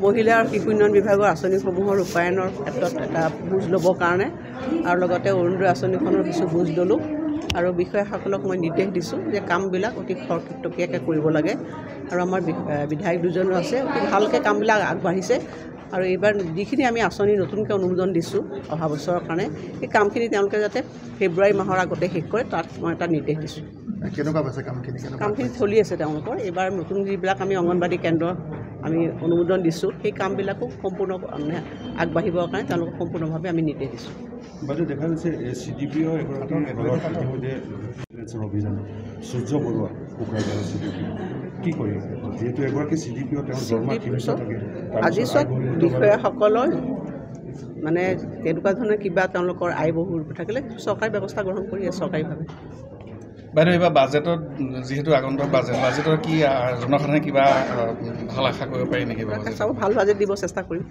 মহিলা আৰু শিশু উন্নয়ন বিভাগৰ আঁচনিসমূহৰ ৰূপায়ণৰ ক্ষেত্ৰত এটা বুজ ল'বৰ কাৰণে আৰু লগতে অৰুণোদয় আঁচনিখনৰ কিছু বুজ ল'লোঁ আৰু বিষয়াসকলক মই নিৰ্দেশ দিছোঁ যে কামবিলাক অতি খৰতকীয়াকৈ কৰিব লাগে আৰু আমাৰ বিধায়ক দুজনো আছে অতি ভালকৈ কামবিলাক আগবাঢ়িছে আৰু এইবাৰ যিখিনি আমি আঁচনি নতুনকৈ অনুমোদন দিছোঁ অহা বছৰৰ কাৰণে সেই কামখিনি তেওঁলোকে যাতে ফেব্ৰুৱাৰী মাহৰ আগতে শেষ কৰে তাত মই এটা নিৰ্দেশ দিছোঁ। কেনেকুৱা পাইছে কামখিনি চলি আছে তেওঁলোকৰ। এইবাৰ নতুন যিবিলাক আমি অংগনবাড়ী কেন্দ্ৰ আমি অনুমোদন দিছোঁ সেই কামবিলাকো সম্পূৰ্ণ আগবাঢ়িবৰ কাৰণে তেওঁলোকক সম্পূৰ্ণভাৱে আমি নিৰ্দেশ দিছোঁ। বাইদেউ দেখা গৈছে CDPO এগৰাকী ইতিমধ্যে অভিযান সূৰ্য বৰুৱা কোকৰাঝাৰৰ CDPO কি কৰিব যিহেতু এগৰাকী CDPO তেওঁৰ দৰমহা থাকে আজি চব বিষয়াসকলৰ মানে তেনেকুৱা ধৰণৰ কিবা তেওঁলোকৰ আয় বহু থাকিলে চৰকাৰী ব্যৱস্থা গ্ৰহণ কৰি আছে চৰকাৰীভাৱে। বাইদেউ এইবাৰ বাজেটত যিহেতু আগন্তুক বাজেটৰ কি জনসাধাৰণে কিবা ভাল আশা কৰিব পাৰি নেকি? ভাল বাজেট দিব চেষ্টা কৰিম।